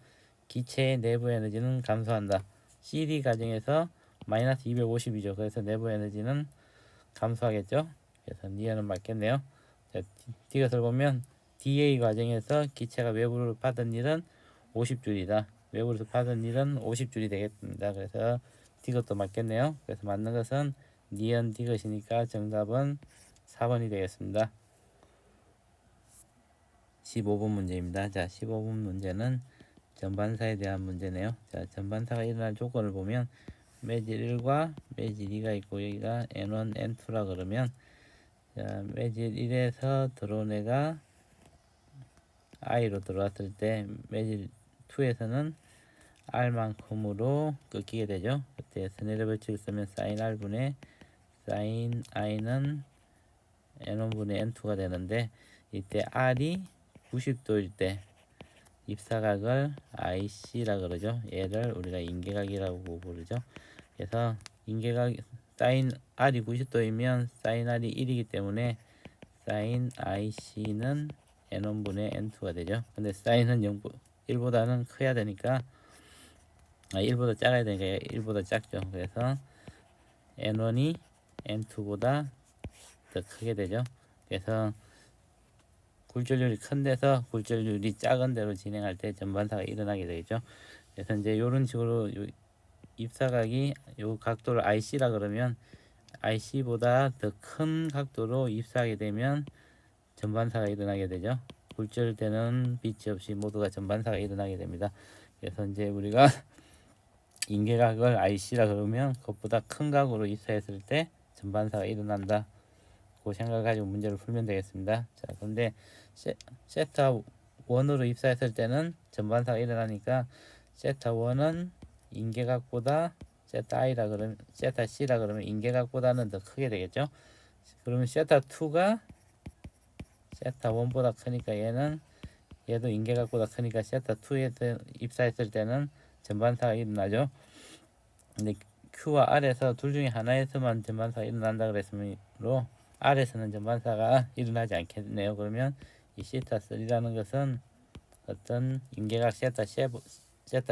기체의 내부 에너지는 감소한다. CD 과정에서 마이너스 250이죠. 그래서 내부 에너지는 감소하겠죠. 그래서 니어는 맞겠네요. 자, D것을 보면 DA 과정에서 기체가 외부로 받은 일은 50줄이다. 외부로서 받은 일은 50줄이 되겠습니다. 그래서 D것도 맞겠네요. 그래서 맞는 것은 니은 D것이니까 정답은 4번이 되겠습니다. 15번 문제입니다. 자, 15번 문제는 전반사에 대한 문제네요. 자, 전반사가 일어날 조건을 보면 매질 1과 매질 2가 있고 여기가 N1, N2라 그러면 자, 매질 1에서 들어온 애가 I로 들어왔을 때 매질 2에서는 R만큼으로 꺾이게 되죠. 그때 스네일 법칙을 쓰면 sin R분의 sin I는 N1분의 N2가 되는데 이때 R이 90도일 때 입사각을 IC라 그러죠. 얘를 우리가 인계각이라고 부르죠. 그래서 인계각 sin R이 90도이면 sin R이 1이기 때문에 sin IC는 N1분의 N2가 되죠. 근데 sin은 1보다는 커야 되니까 1보다 작아야 되니까 1보다 작죠. 그래서 N1이 N2보다 더 크게 되죠. 그래서 굴절률이 큰 데서 굴절률이 작은 데로 진행할 때 전반사가 일어나게 되죠. 그래서 이제 이런 식으로 입사각이 요 각도를 IC라 그러면 IC보다 더 큰 각도로 입사하게 되면 전반사가 일어나게 되죠. 굴절되는 빛이 없이 모두가 전반사가 일어나게 됩니다. 그래서 이제 우리가 인계각을 IC라 그러면 그것보다 큰 각으로 입사했을 때 전반사가 일어난다. 그 생각을 가지고 문제를 풀면 되겠습니다. 자, 그런데 세타 1으로 입사했을 때는 전반사가 일어나니까 세타 1은 인계각보다 세타 I라 그러면 세타 C라 그러면 인계각보다는 더 크게 되겠죠. 그러면 세타 2가 세타 1보다 크니까 얘도 인계각보다 크니까 세타 2에서 입사했을 때는 전반사가 일어나죠. 근데 Q와 R에서 둘 중에 하나에서만 전반사가 일어난다 그랬으므로 R에서는 전반사가 일어나지 않겠네요. 그러면 이 시타 3라는 것은 어떤 인계각 세타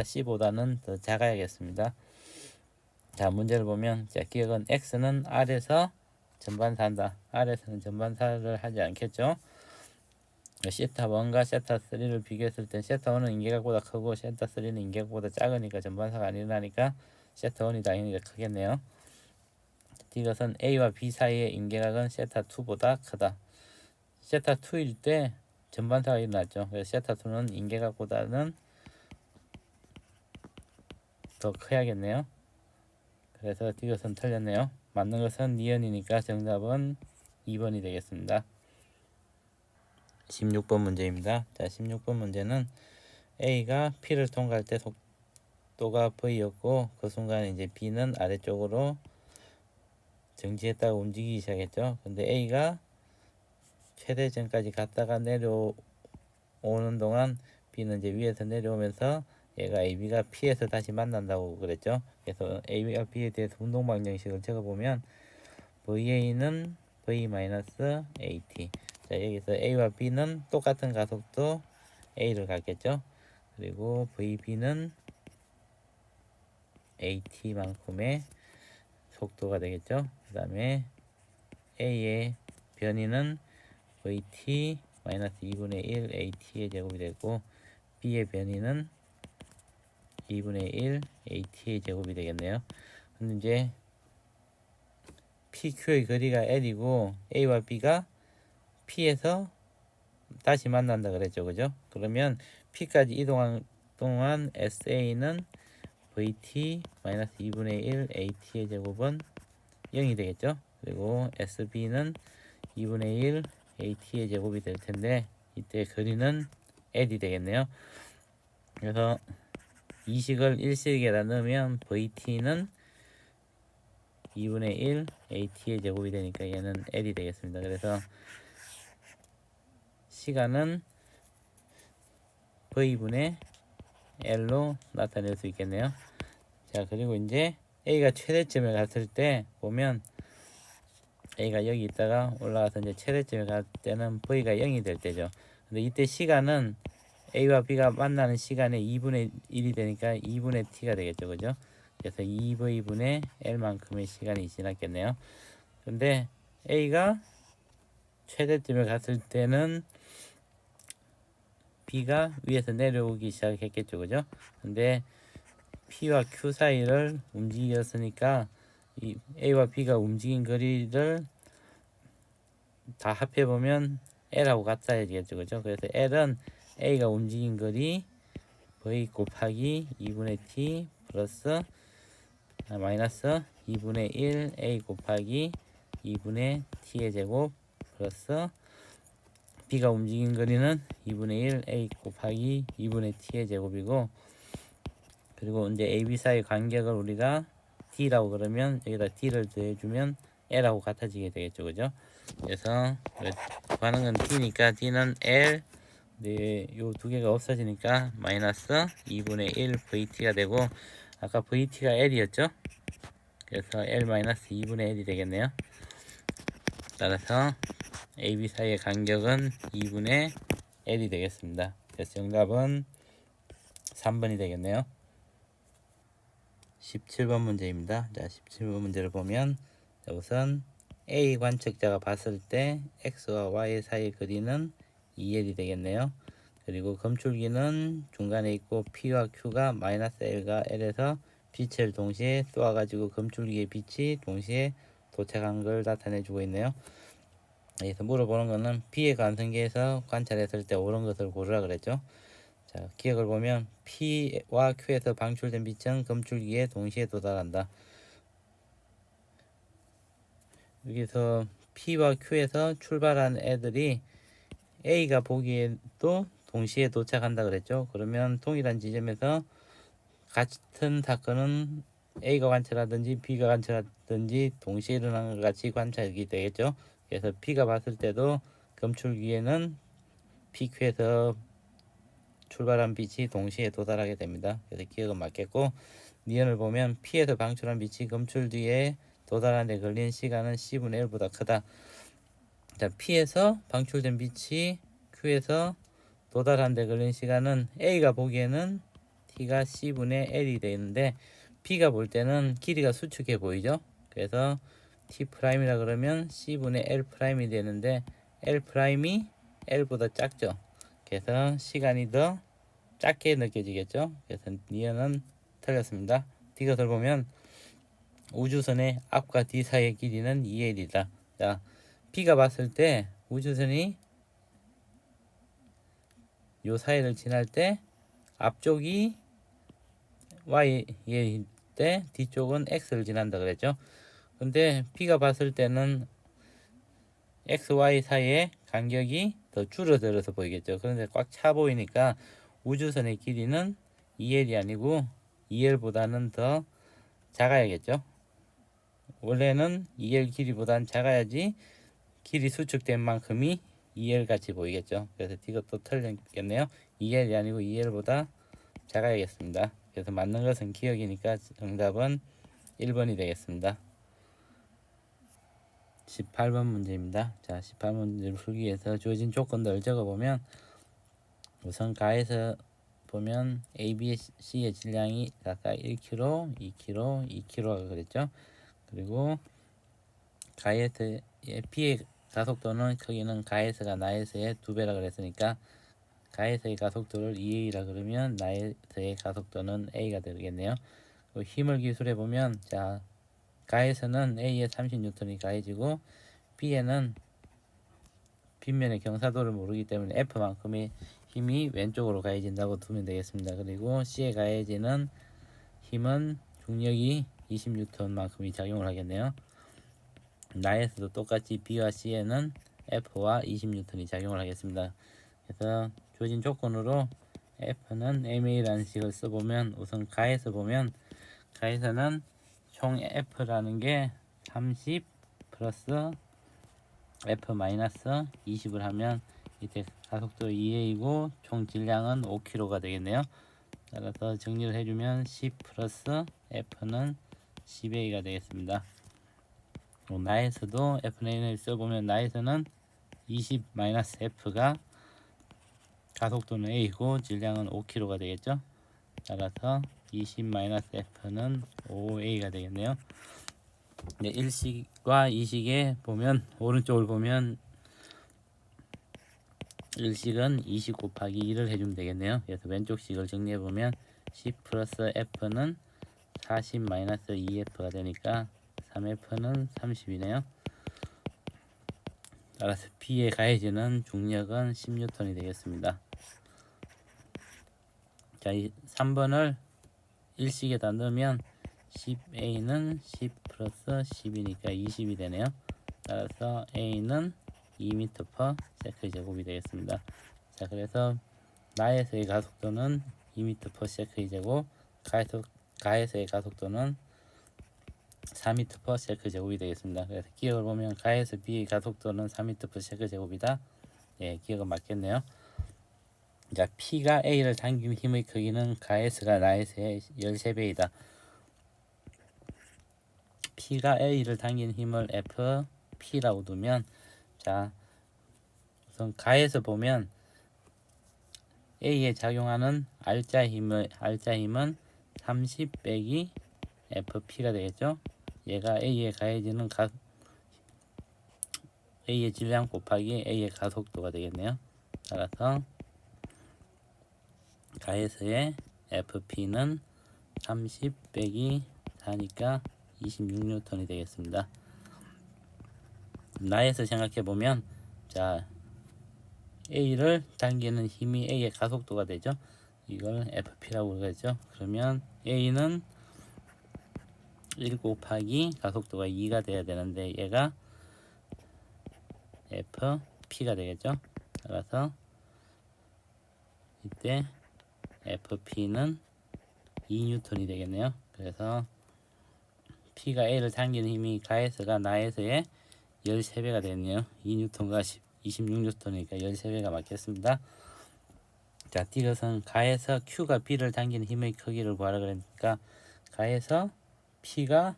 C보다는 더 작아야겠습니다. 자, 문제를 보면 자, 기억은 X는 R에서 전반사한다. R에서는 전반사를 하지 않겠죠. 세타 1과 세타 3를 비교했을 때 세타 1은 인계각보다 크고 세타 3는 인계각보다 작으니까 전반사가 안 일어나니까 세타 1이 당연히 더 크겠네요. 이것은 A와 B 사이의 인계각은 세타 2보다 크다. 세타 2일 때 전반사가 일어났죠. 그래서 세타 2는 인계각보다는 더 커야겠네요. 그래서 이것은 틀렸네요. 맞는 것은 니은이니까 정답은 2번이 되겠습니다. 16번 문제입니다. 자, 16번 문제는 A가 P를 통과할 때 속도가 V였고 그 순간 이제 B는 아래쪽으로 정지했다가 움직이기 시작했죠. 근데 A가 최대점까지 갔다가 내려오는 동안 B는 이제 위에서 내려오면서 얘가 AB가 P에서 다시 만난다고 그랬죠. 그래서 AB가 B에 대해서 운동 방정식을 적어보면 VA는 V-AT. 자, 여기서 A와 B는 똑같은 가속도 A를 갖겠죠. 그리고 VB는 AT만큼의 속도가 되겠죠. 그 다음에 A의 변이는 VT-2분의 1 AT의 제곱이 되고 B의 변이는 2분의 1 AT의 제곱이 되겠네요. 근데 이제 PQ의 거리가 L이고 A와 B가 P에서 다시 만난다 그랬죠. 그죠? 그러면 P까지 이동한 동안 SA는 VT-2분의 1 AT의 제곱은 0이 되겠죠. 그리고 SB는 2분의 1 AT의 제곱이 될 텐데 이때 거리는 L이 되겠네요. 그래서 이식을 일식에다 넣으면 VT는 2분의 1 AT의 제곱이 되니까 얘는 L이 되겠습니다. 그래서 시간은 V분의 L로 나타낼 수 있겠네요. 자, 그리고 이제 A가 최대점에 갔을 때 보면 A가 여기 있다가 올라가서 이제 최대점에 갈 때는 V가 0이 될 때죠. 근데 이때 시간은 A와 B가 만나는 시간의 2분의 1이 되니까 2분의 T가 되겠죠. 그죠? 그래서 2V분의 L만큼의 시간이 지났겠네요. 근데 A가 최대점에 갔을 때는 B가 위에서 내려오기 시작했겠죠. 그죠? 근데 P와 Q 사이를 움직였으니까 이 A와 B가 움직인 거리를 다 합해보면 L하고 같아야겠죠. 그죠? 그래서 L은 A가 움직인 거리 V 곱하기 2분의 T 플러스 마이너스 2분의 1 A 곱하기 2분의 T의 제곱 플러스 B가 움직인 거리는 2분의 1 A 곱하기 2분의 T의 제곱이고, 그리고 이제 AB 사이 간격을 우리가 D라고 그러면 여기다 D를 더해주면 L하고 같아지게 되겠죠. 그죠? 그래서 구하는 건 D니까 D는 L, 네, 요 두 개가 없어지니까 마이너스 2분의 1 VT가 되고, 아까 VT가 L이었죠? 그래서 L 마이너스 2분의 1이 되겠네요. 따라서 AB 사이의 간격은 2분의 L이 되겠습니다. 그래서 정답은 3번이 되겠네요. 17번 문제입니다. 자, 17번 문제를 보면 우선 A 관측자가 봤을 때 X와 Y 사이의 거리는 2L이 되겠네요. 그리고 검출기는 중간에 있고 P와 Q가 마이너스 L과 L에서 빛을 동시에 쏘아가지고 검출기의 빛이 동시에 도착한 걸 나타내주고 있네요. 여기서 물어보는 거는 P의 관성계에서 관찰했을 때 옳은 것을 고르라 그랬죠. 자, 기억을 보면 P와 Q에서 방출된 빛은 검출기에 동시에 도달한다. 여기서 P와 Q에서 출발한 애들이 A가 보기에도 동시에 도착한다 그랬죠. 그러면 동일한 지점에서 같은 사건은 A가 관찰하든지 B가 관찰하든지 동시에 일어나는 것 같이 관찰이 되겠죠. 그래서 P가 봤을 때도 검출기에는 PQ에서 출발한 빛이 동시에 도달하게 됩니다. 그래서 기억은 맞겠고, 니은을 보면 P에서 방출한 빛이 검출 뒤에 도달하는 데 걸린 시간은 C분의 1보다 크다. 자, P에서 방출된 빛이 Q에서 도달하는 데 걸린 시간은 A가 보기에는 T가 C분의 L이 되어 있는데 B가 볼 때는 길이가 수축해 보이죠. 그래서 T 프라임이라 그러면 C분의 L 프라임이 되는데 L 프라임이 L보다 작죠. 그래서 시간이 더 작게 느껴지겠죠. 그래서 니은은 틀렸습니다. D것을 보면 우주선의 앞과 뒤 사이의 길이는 2L이다. 자, B가 봤을 때 우주선이 요 사이를 지날 때 앞쪽이 Y일 때 뒤쪽은 X를 지난다 그랬죠. 근데 B가 봤을 때는 X, Y 사이의 간격이 더 줄어들어서 보이겠죠. 그런데 꽉 차 보이니까 우주선의 길이는 2L이 아니고 2L보다는 더 작아야겠죠. 원래는 2L 길이보다는 작아야지 길이 수축된 만큼이 2L 같이 보이겠죠. 그래서 이것도 틀렸겠네요. 2L이 아니고 2L보다 작아야겠습니다. 그래서 맞는 것은 기억이니까 정답은 1번이 되겠습니다. 18번 문제입니다. 자, 18번 문제를 풀기 위해서 주어진 조건들을 적어보면 우선 가에서 보면 A, B, C의 질량이 각각 1kg, 2kg, 2kg가 그랬죠. 그리고 가에서의 B의 가속도는 크기는 가에서가 나에서의 2배라 그랬으니까 가에서의 가속도를 2A라 그러면 나에서의 가속도는 A가 되겠네요. 힘을 기술해 보면 자, 가에서는 A에 30N이 가해지고 B에는 빗면의 경사도를 모르기 때문에 F만큼의 힘이 왼쪽으로 가해진다고 두면 되겠습니다. 그리고 C에 가해지는 힘은 중력이 20N만큼이 작용을 하겠네요. 나에서도 똑같이 B와 C에는 F와 20N이 작용을 하겠습니다. 그래서 주어진 조건으로 F는 MA라는 식을 써보면 우선 가에서 보면 가에서는 총 F라는 게 30 플러스 F 마이너스 20을 하면 이때 가속도 2A이고 총 질량은 5kg가 되겠네요. 따라서 정리를 해주면 10 플러스 F는 10A가 되겠습니다. 나에서도 F를 써보면 나에서는 20 마이너스 F가 가속도는 A고 질량은 5kg가 되겠죠. 따라서 20 마이너스 F는 5A가 되겠네요. 네, 1식과 2식에 보면 오른쪽을 보면 1식은 20 곱하기 2를 해주면 되겠네요. 그래서 왼쪽 식을 정리해 보면 10 플러스 F는 40 마이너스 2F가 되니까 3F는 30이네요. 따라서 B에 가해지는 중력은 10N이 되겠습니다. 자, 이 3번을 1식에다 넣으면 10A는 10 플러스 10이니까 20이 되네요. 따라서 A는 2m/s 제곱이 되겠습니다. 자, 그래서 나에서의 가속도는 2m/s 제곱, 가에서의 가속도는 4m/s 제곱이 되겠습니다. 그래서 기억을 보면 가에서 B의 가속도는 4m/s 제곱이다. 예, 기억은 맞겠네요. 자, P가 A를 당긴 힘의 크기는 가에서가 나에서의 13배이다. P가 A를 당긴 힘을 FP라고 두면 자, 우선 가에서 보면 A에 작용하는 R자 힘은 30 빼기 FP가 되겠죠. 얘가 A에 가해지는 A의 질량 곱하기 A의 가속도가 되겠네요. 따라서 가에서의 FP는 30 빼기 4니까 26N이 되겠습니다. 나에서 생각해 보면 자, A를 당기는 힘이 A의 가속도가 되죠. 이걸 FP라고 그러죠. 그러면 A는 1 곱하기 가속도가 2가 돼야 되는데 얘가 FP가 되겠죠. 따라서 이때 FP는 2N이 되겠네요. 그래서 P가 A를 당기는 힘이 가에서가 나에서의 13배가 되네요. 2N과 26N이니까 13배가 맞겠습니다. 자, 이것은 가에서 Q가 B를 당기는 힘의 크기를 구하라 그러니까 가에서 Q가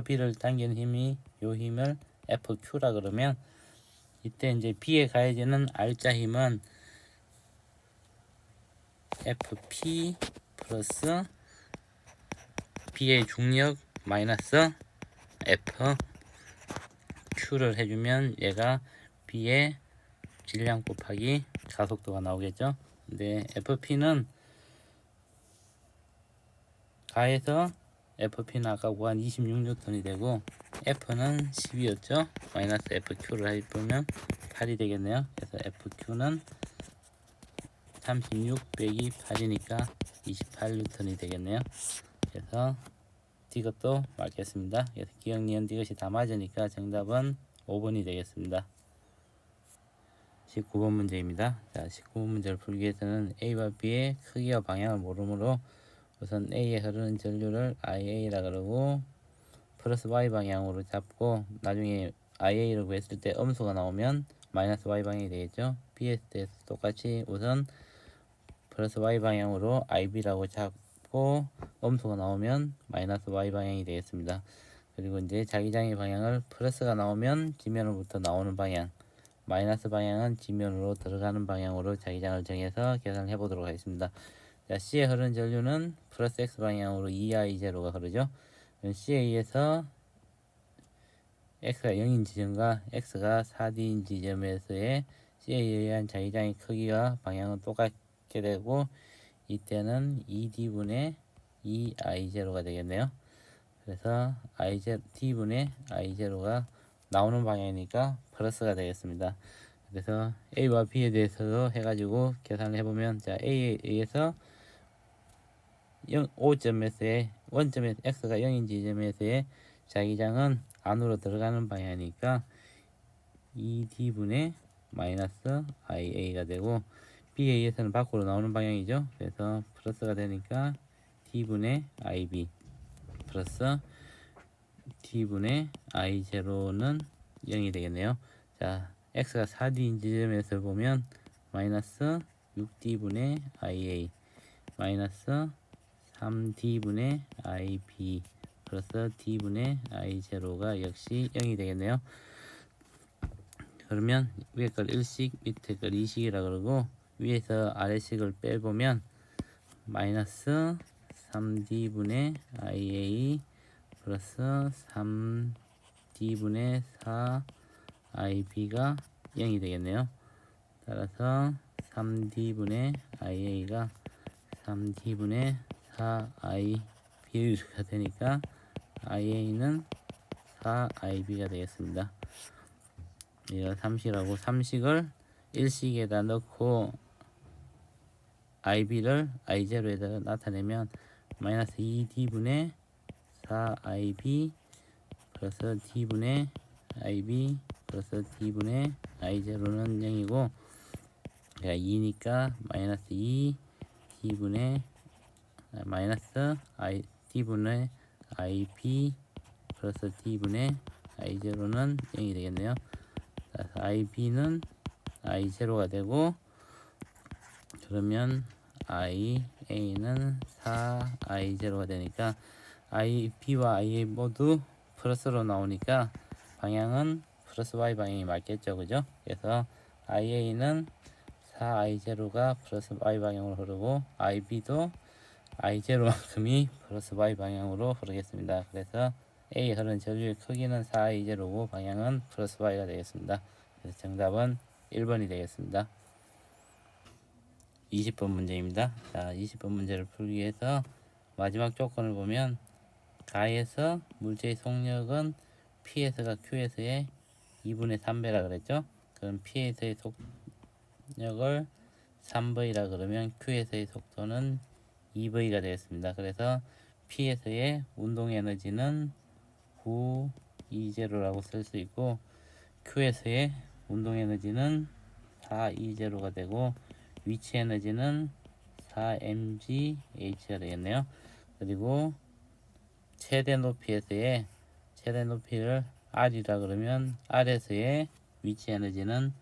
B를 당기는 힘이 요 힘을 FQ라 그러면 이때 이제 B에 가해지는 R자 힘은 FP 플러스 B의 중력 마이너스 F Q를 해주면 얘가 B의 질량 곱하기 가속도가 나오겠죠. 근데 FP는 가에서 FP는 아까 구한 26N이 되고 F는 10이었죠. 마이너스 FQ를 해보면 8이 되겠네요. 그래서 FQ는 36 빼기 8이니까 28N이 되겠네요. 그래서 이것도 맞겠습니다. 그래서 기억, 니은, 이것이 다 맞으니까 정답은 5번이 되겠습니다. 19번 문제입니다. 자, 19번 문제를 풀기 위해서는 A와 B의 크기와 방향을 모르므로 우선 A에 흐르는 전류를 IA라 그러고 플러스 Y 방향으로 잡고 나중에 IA를 구했을 때 음수가 나오면 마이너스 Y 방향이 되겠죠. B에 대해서 똑같이 우선 플러스 Y 방향으로 IB라고 잡고 음수가 나오면 마이너스 Y 방향이 되겠습니다. 그리고 이제 자기장의 방향을 플러스가 나오면 지면으로부터 나오는 방향, 마이너스 방향은 지면으로 들어가는 방향으로 자기장을 정해서 계산을 해보도록 하겠습니다. 자, C에 흐르는 전류는 플러스 X 방향으로 2I0가 흐르죠. C에 의해서 X가 0인 지점과 X가 4D인 지점에서의 C에 의한 자기장의 크기와 방향은 똑같게 되고 이때는 2D분의 2I0가 되겠네요. 그래서 D분의 I0가 나오는 방향이니까 플러스가 되겠습니다. 그래서 A와 B에 대해서도 해가지고 계산을 해보면, 자, A에 의해서 5점에서의 원점에 X가 0인 지점에서의 자기장은 안으로 들어가는 방향이니까 2D분의 마이너스 IA가 되고 B에 의해서는 밖으로 나오는 방향이죠. 그래서 플러스가 되니까 D분의 IB 플러스 D분의 I0는 0이 되겠네요. 자, X가 4D인 지점에서 보면 마이너스 6D분의 IA 마이너스 3D분의 IB 플러스 D분의 I0가 역시 0이 되겠네요. 그러면 위에 걸 1식 밑에 걸 2식이라 그러고 위에서 아래식을 빼보면 마이너스 3D분의 IA 플러스 3D분의 4IB가 0이 되겠네요. 따라서 3D분의 IA가 3D분의 4IB가 되니까 IA는 4IB가 되겠습니다. 이거 3식이라고 3식을 1식에다 넣고 IB를 I0에다 나타내면 마이너스 2D분의 4IB 플러스 D분의 IB 플러스 D분의 I0는 0이고 2니까 마이너스 2 D분의 마이너스 D분의 IB 플러스 D분의 I0는 0이 되겠네요. IB는 I0가 되고 그러면 IA는 4I0가 되니까 IB와 IA 모두 플러스로 나오니까 방향은 플러스 Y 방향이 맞겠죠, 그죠? 그래서 IA는 4I0가 플러스 Y 방향으로 흐르고 IB도 I0만큼이 플러스 Y 방향으로 흐르겠습니다. 그래서 A에 흐르는 전류의 크기는 4I0고 방향은 플러스 Y가 되겠습니다. 그래서 정답은 1번이 되겠습니다. 20번 문제입니다. 자, 20번 문제를 풀기 위해서 마지막 조건을 보면 가에서 물체의 속력은 P에서가 Q에서의 2분의 3배라 그랬죠. 그럼 P에서의 속력을 3V라 그러면 Q에서의 속도는 2V가 되겠습니다. 그래서 P에서의 운동 에너지는 9E0라고 쓸 수 있고 Q에서의 운동 에너지는 4E0가 되고 위치 에너지는 4mgh가 되겠네요. 그리고 최대 높이에서의 최대 높이를 R이라 그러면 R에서의 위치 에너지는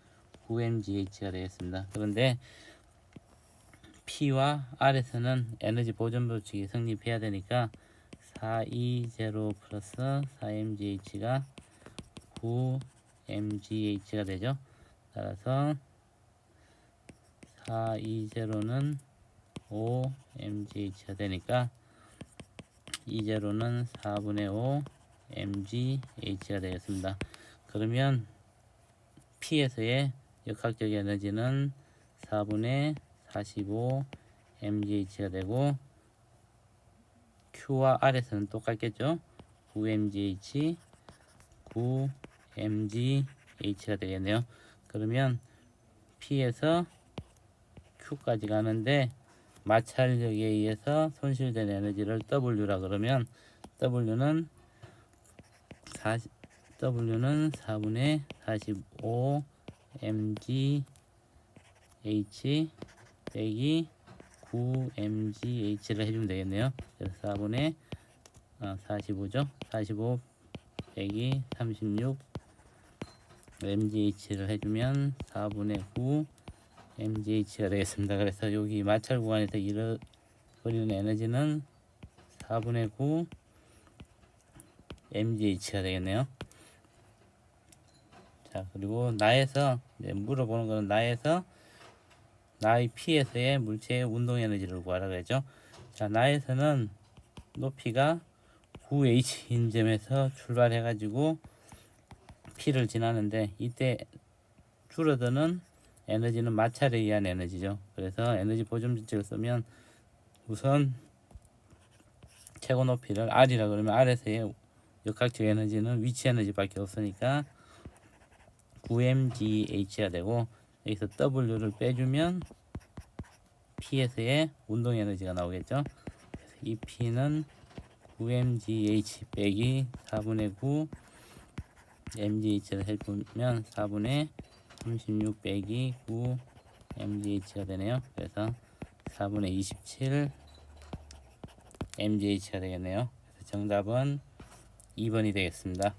9mgh가 되겠습니다. 그런데 P와 R에서는 에너지 보존 법칙이 성립해야 되니까 4E0 플러스 4mgh가 9mgh가 되죠. 따라서 4E0는 5mgh가 되니까 E0는 4분의 mgh가 되겠습니다. 그러면 P에서의 역학적 에너지는 4분의 45 mgh가 되고 Q와 R에서는 똑같겠죠. 9mgh 9mgh가 되겠네요. 그러면 P에서 Q까지 가는데 마찰력에 의해서 손실된 에너지를 W라 그러면 W는 4분의 45 mgh 빼기 9mgh를 해주면 되겠네요. 그래서 4분의 45죠. 45 빼기 36 mgh를 해주면 4분의 9 mgh가 되겠습니다. 그래서 여기 마찰 구간에서 잃어버리는 에너지는 4분의 9 mgh가 되겠네요. 자, 그리고 나에서 물어보는 거는 나의 P에서의 물체의 운동 에너지를 구하라 그랬죠. 자, 나에서는 높이가 9h인 점에서 출발해 가지고 P를 지나는데 이때 줄어드는 에너지는 마찰에 의한 에너지죠. 그래서 에너지 보존 법칙을 쓰면 우선 최고 높이를 R이라 그러면 R에서의 역학적 에너지는 위치 에너지밖에 없으니까 9mgh가 되고 여기서 W를 빼주면 P에서의 운동 에너지가 나오겠죠. 그래서 이 P는 9mgh 빼기 4분의 9 mgh를 해보면 4분의 36 빼기 9 mgh가 되네요. 그래서 4분의 27 mgh가 되겠네요. 그래서 정답은 2번이 되겠습니다.